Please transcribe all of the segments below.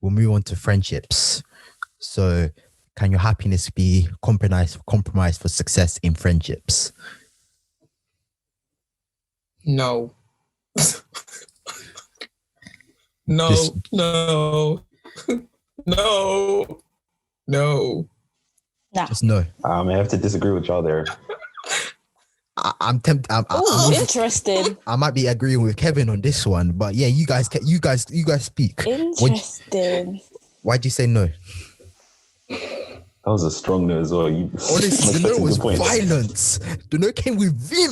we'll move on to friendships. So, can your happiness be compromised for success in friendships? No. No. Just no. I have to disagree with y'all there. I'm tempted. Interesting. I might be agreeing with Kevin on this one, but yeah, you guys speak. Interesting. Why'd you say no? That was a strong no as well. Honestly, the no was violence. The no came with vim,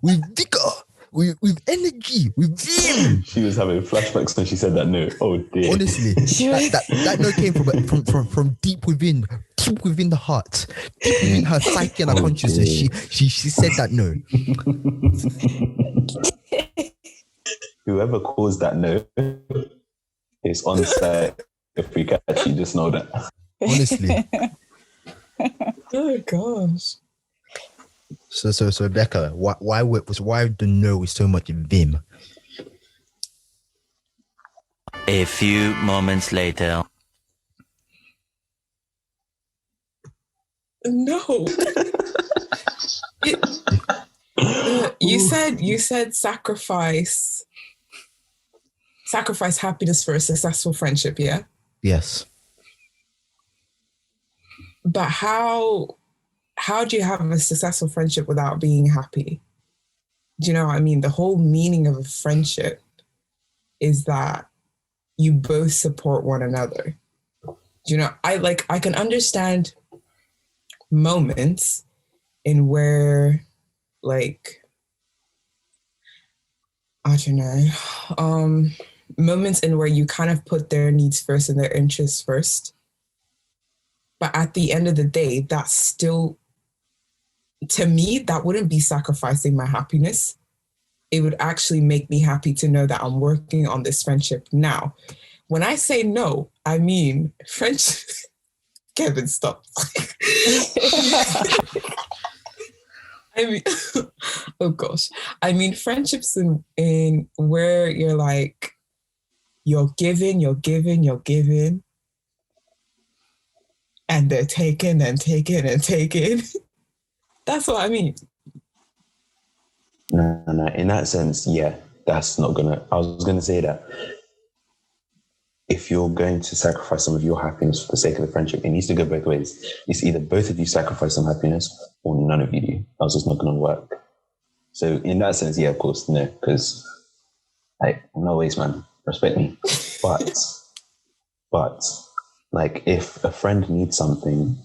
with vigor, with energy, with vim. She was having flashbacks when she said that no. Oh dear. Honestly, that no came from deep within the heart, deep within her psyche and her consciousness. She said that no. Whoever caused that no is on site. If we catch you, just know that. Honestly. Oh gosh. So Becca, why the no with so much vim? A few moments later. No. You said sacrifice happiness for a successful friendship, yeah? Yes. But how do you have a successful friendship without being happy? Do you know what I mean? The whole meaning of a friendship is that you both support one another. Do you know, I can understand moments in where, like, I don't know, moments in where you kind of put their needs first and their interests first. But at the end of the day, that's still, to me, that wouldn't be sacrificing my happiness. It would actually make me happy to know that I'm working on this friendship now. When I say no, I mean friendship. Kevin, stop. I mean, oh gosh. I mean friendships in where you're like, you're giving, and they're taking and taking and taking. That's what I mean. No. In that sense, yeah, that's not gonna. I was gonna say that if you're going to sacrifice some of your happiness for the sake of the friendship, it needs to go both ways. It's either both of you sacrifice some happiness or none of you do. Else it's not gonna work. So in that sense, yeah, of course, no, because no ways, man. Respect me. But like if a friend needs something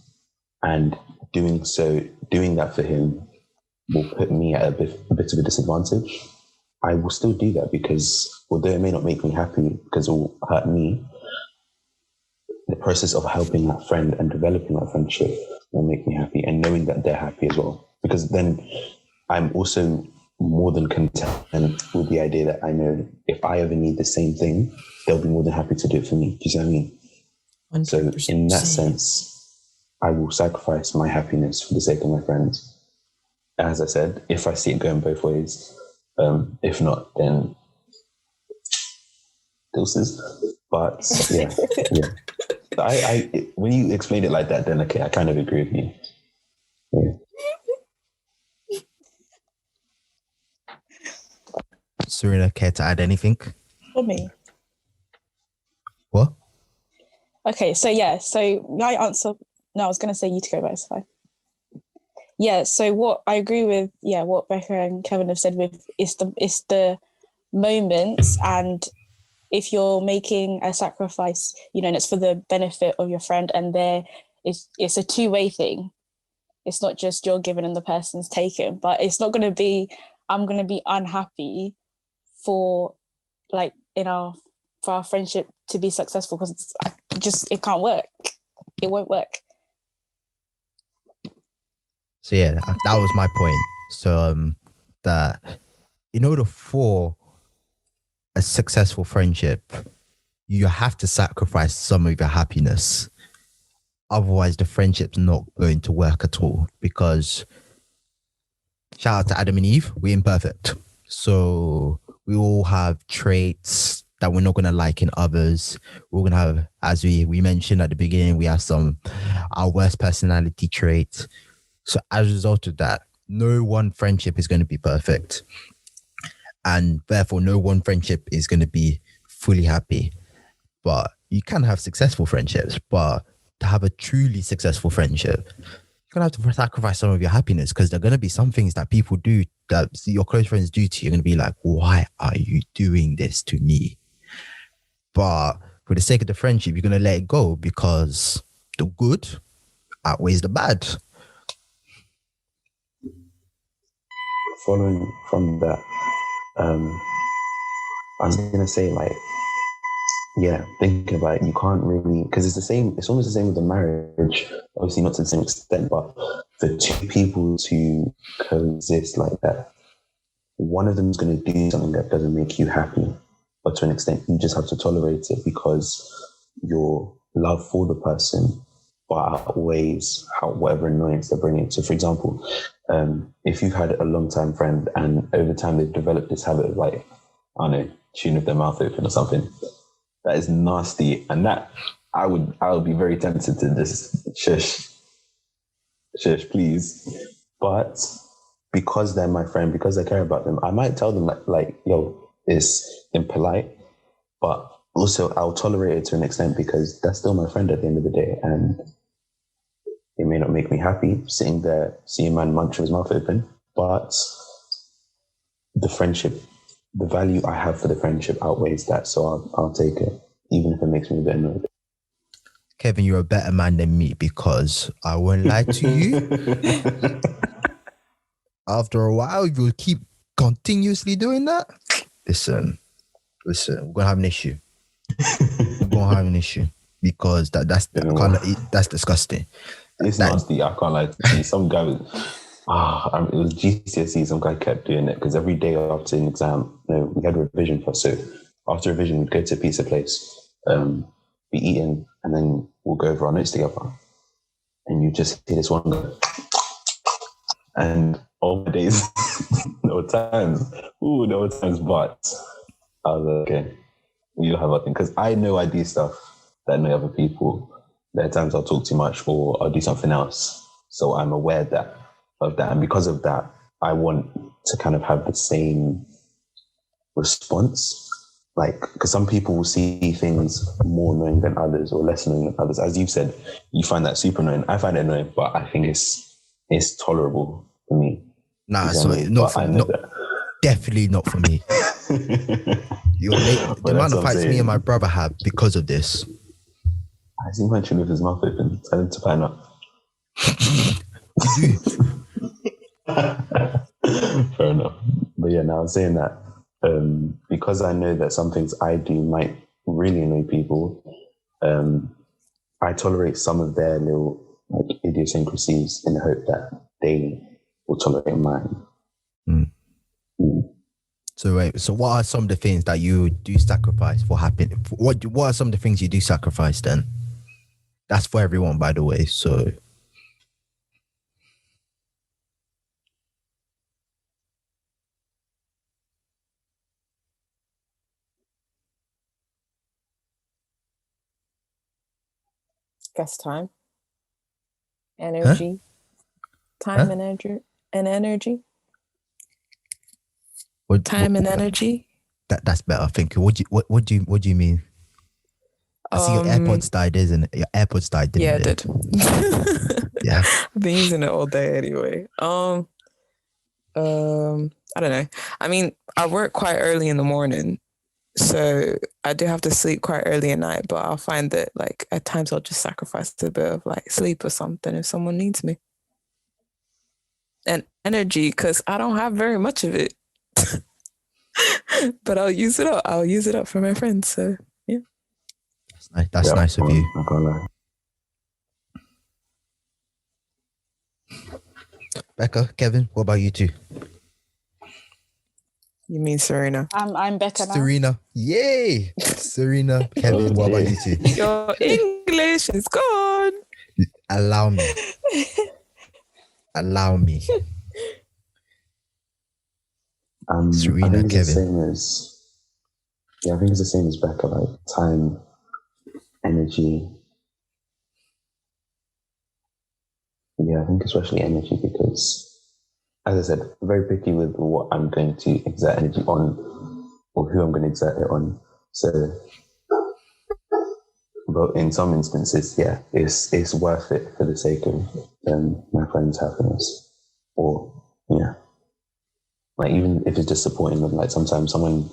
and doing that for him will put me at a bit of a disadvantage, I will still do that because although it may not make me happy because it will hurt me, the process of helping that friend and developing that friendship will make me happy, and knowing that they're happy as well. Because then I'm also more than content with the idea that I know if I ever need the same thing, they'll be more than happy to do it for me. Do you see what I mean? 100%. So in that sense, I will sacrifice my happiness for the sake of my friends. As I said, if I see it going both ways, if not, then deuces. But yeah. I when you explained it like that, then okay, I kind of agree with you. Yeah. Serena, care to add anything? For me. What? Okay, so my answer. No, I was going to say you to go, but it's fine. Yeah, so what I agree with, what Becca and Kevin have said with is the moments, and if you're making a sacrifice, and it's for the benefit of your friend, and it's a two-way thing. It's not just you're giving and the person's taken, but it's not going to be I'm going to be unhappy for our friendship to be successful because it can't work. It won't work. So yeah, that was my point. So that in order for a successful friendship, you have to sacrifice some of your happiness. Otherwise, the friendship's not going to work at all. Because shout out to Adam and Eve, we're imperfect. So we all have traits that we're not gonna like in others. We're gonna have, as we mentioned at the beginning, we have our worst personality traits. So as a result of that, no one friendship is going to be perfect, and therefore no one friendship is going to be fully happy. But you can have successful friendships, but to have a truly successful friendship, you're going to have to sacrifice some of your happiness, because there are going to be some things that people do, that your close friends do to you. You're going to be like, why are you doing this to me? But for the sake of the friendship, you're going to let it go, because the good outweighs the bad. Following from that, I was gonna say, like, yeah, thinking about it, you can't really, because it's the same. It's almost the same with the marriage. Obviously, not to the same extent, but for two people to coexist like that, one of them is going to do something that doesn't make you happy, but to an extent, you just have to tolerate it because your love for the person outweighs whatever annoyance they're bringing. So, for example, if you've had a long-time friend and over time they've developed this habit of, like, I don't know, chewing with their mouth open or something, that is nasty, and that I would be very tempted to just shush, please. But because they're my friend, because I care about them, I might tell them like, yo, it's impolite, but also I'll tolerate it to an extent because that's still my friend at the end of the day, and it may not make me happy sitting there seeing a man munch with his mouth open, but the friendship, the value I have for the friendship outweighs that, so I'll take it, even if it makes me a bit annoyed. Kevin, you're a better man than me, because I won't lie to you. After a while, if you keep continuously doing that, listen, we're gonna have an issue. We're gonna have an issue, because that's disgusting. It's nasty. I can't lie to you. Some guy was, it was GCSE. Some guy kept doing it because every day after an exam, we had revision first. So after revision, we'd go to a pizza place, be eating, and then we'll go over our notes together. And you just hear this one go, and all my days, there were times, but I was like, okay, we'll have our thing. Because I know I do stuff that annoy other people. There are times I'll talk too much or I'll do something else. So I'm aware of that. And because of that, I want to kind of have the same response. Like, because some people will see things more annoying than others or less annoying than others. As you said, you find that super annoying. I find it annoying, but I think it's tolerable for me. Nah, sorry, definitely not for me. The amount of fights me and my brother have because of this. I see him with his mouth open. Tell him to pine up. Fair enough. But yeah, now I'm saying that because I know that some things I do might really annoy people, I tolerate some of their little idiosyncrasies in the hope that they will tolerate mine. So wait, so what are some of the things that you do sacrifice for happiness? What are some of the things you do sacrifice then? That's for everyone, by the way. So Guess time, energy, and energy. Time and energy. That's better. Thank you. What do you mean? I see your AirPods died, isn't it? Your AirPods died, didn't it? Yeah, it did. Yeah. I've been using it all day anyway. I don't know. I mean, I work quite early in the morning, so I do have to sleep quite early at night, but I'll find that, like, at times I'll just sacrifice a bit of, like, sleep or something if someone needs me. And energy, because I don't have very much of it. But I'll use it up. I'll use it up for my friends. So yeah. That's nice of you. I'm gonna lie. Becca, Kevin, what about you two? You mean Serena? I'm Becca now. Serena. Yay! Serena, Kevin, what about you two? Your English is gone. Allow me. Serena, I think Kevin. it's the same as Yeah, I think it's the same as Becca, like time, energy. Yeah, I think especially energy because, as I said, I'm very picky with what I'm going to exert energy on or who I'm going to exert it on. So, but in some instances, yeah, it's worth it for the sake of my friend's happiness. Or, yeah, like even if it's just supporting them, like sometimes someone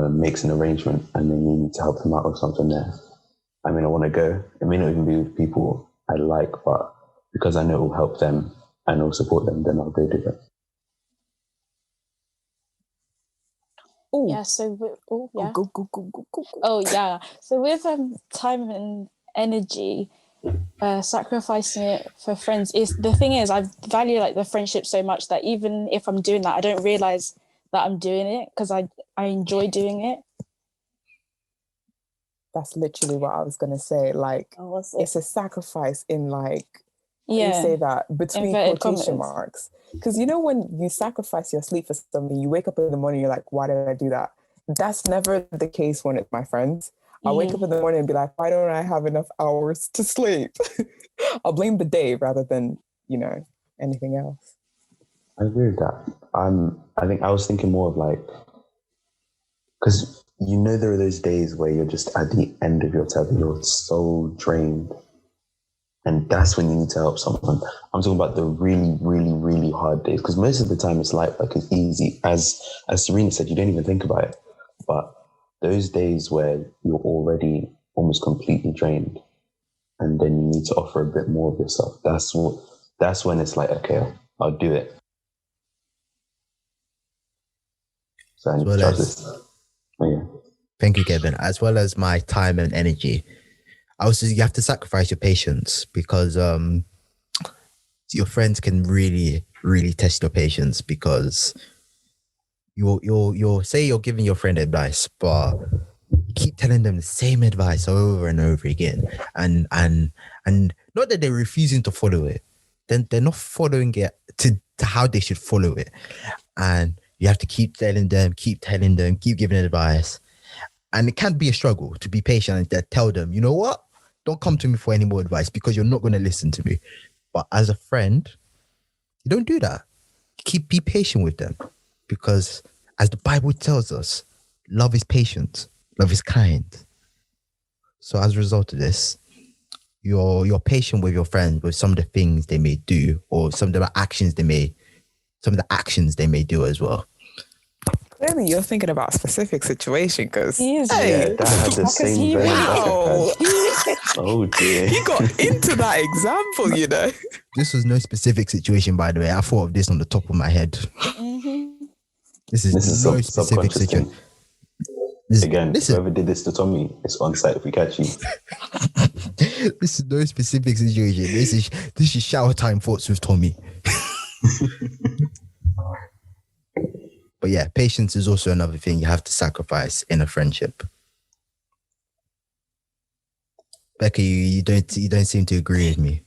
makes an arrangement and they need me to help them out with something there. I mean, I want to go. It may not even be with people I like, but because I know it will help them and it will support them, then I'll go do that. Oh, Yeah. So yeah. go. Oh yeah. So with time and energy, sacrificing it for friends is the thing is I value like the friendship so much that even if I'm doing that, I don't realize that I'm doing it because I enjoy doing it. That's literally what I was gonna say. Like, Oh, what's it? it's a sacrifice in like, Yeah. you say that between Inverted quotation commas. marks. Because you know when you sacrifice your sleep for something, you wake up in the morning, you're like, why did I do that? That's never the case when it's my friends. I wake up in the morning and be like, why don't I have enough hours to sleep? I'll blame the day rather than, anything else. I agree with that. I think I was thinking more of like, because there are those days where you're just at the end of your tether, you're so drained. And that's when you need to help someone. I'm talking about the really, really, really hard days. Because most of the time it's like it's easy. As Serena said, you don't even think about it. But those days where you're already almost completely drained and then you need to offer a bit more of yourself, that's when it's like, okay, I'll do it. So I need to trust this. Oh, yeah. Thank you, Kevin. As well as my time and energy. You have to sacrifice your patience because your friends can really, really test your patience because you'll say you're giving your friend advice, but you keep telling them the same advice over and over again, and not that they're refusing to follow it, then they're not following it to how they should follow it, and you have to keep telling them, keep giving advice. And it can be a struggle to be patient and tell them, you know what? Don't come to me for any more advice because you're not going to listen to me. But as a friend, you don't do that. Be patient with them because as the Bible tells us, love is patient, love is kind. So as a result of this, you're patient with your friends with some of the things they may do or some of the actions they may do as well. Clearly, you're thinking about a specific situation because Yeah, that had the same vein. Wow. Oh dear. He got into that example, This was no specific situation, by the way. I thought of this on the top of my head. Mm-hmm. This is no specific situation. Again, whoever did this to Tommy, it's on site if we catch you. This is no specific situation. This is shower time thoughts with Tommy. But yeah, patience is also another thing you have to sacrifice in a friendship. Becca, you don't seem to agree with me.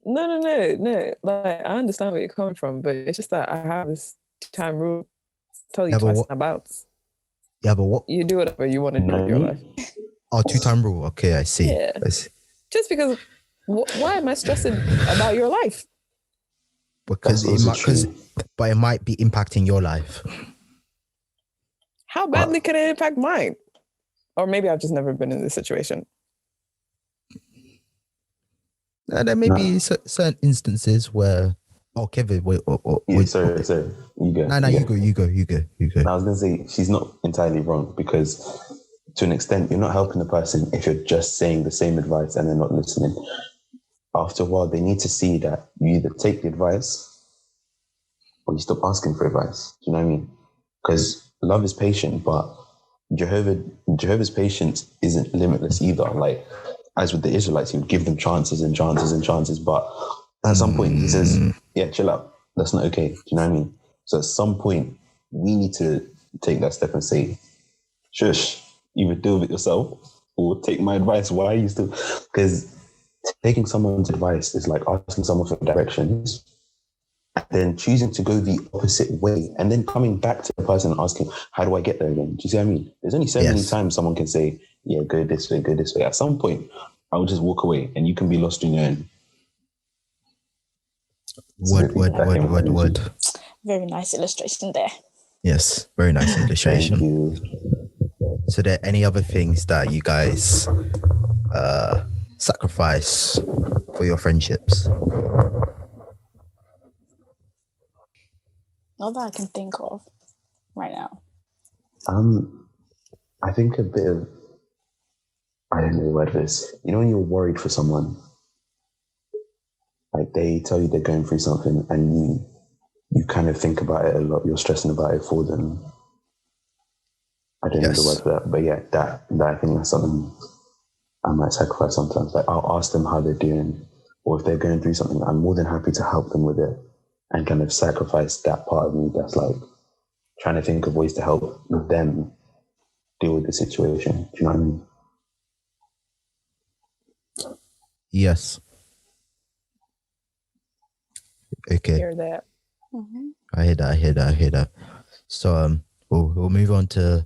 No. Like, I understand where you're coming from, but it's just that I have this time rule. Tell you twice about. Yeah, but what? You do whatever you want to do with your life. Oh, 2-time rule. Okay, I see. Yeah. Just because, why am I stressing about your life? Because it might be impacting your life. How badly can it impact mine? Or maybe I've just never been in this situation. There may be certain instances where. Oh, Kevin, wait. Sorry. You go. No, you go. I was going to say, she's not entirely wrong because to an extent, you're not helping the person if you're just saying the same advice and they're not listening. After a while, they need to see that you either take the advice or you stop asking for advice. Do you know what I mean? Because love is patient, but Jehovah's patience isn't limitless either. Like, as with the Israelites, he would give them chances and chances and chances, but at some point he says, yeah, chill out. That's not okay. Do you know what I mean? So at some point, we need to take that step and say, shush, either deal with it yourself or take my advice. Why are you still? Because taking someone's advice is like asking someone for directions. and then choosing to go the opposite way, and then coming back to the person and asking, how do I get there again? Do you see what I mean? There's only so many times someone can say, yeah, go this way, go this way. At some point, I will just walk away and you can be lost in your own. Word. Very nice illustration there. Yes, very nice illustration. Thank you. So there any other things that you guys sacrifice for your friendships? Not that I can think of right now. I think a bit of, I don't know the word for this. You know when you're worried for someone, like they tell you they're going through something and you kind of think about it a lot. You're stressing about it for them. I don't know the word for that, but yeah, that I think that's something I might sacrifice sometimes. Like I'll ask them how they're doing, or if they're going through something, I'm more than happy to help them with it and kind of sacrifice that part of me that's like trying to think of ways to help them deal with the situation. Do you know what I mean? Yes. Okay. Hear that. Mm-hmm. I hear that. So we'll move on to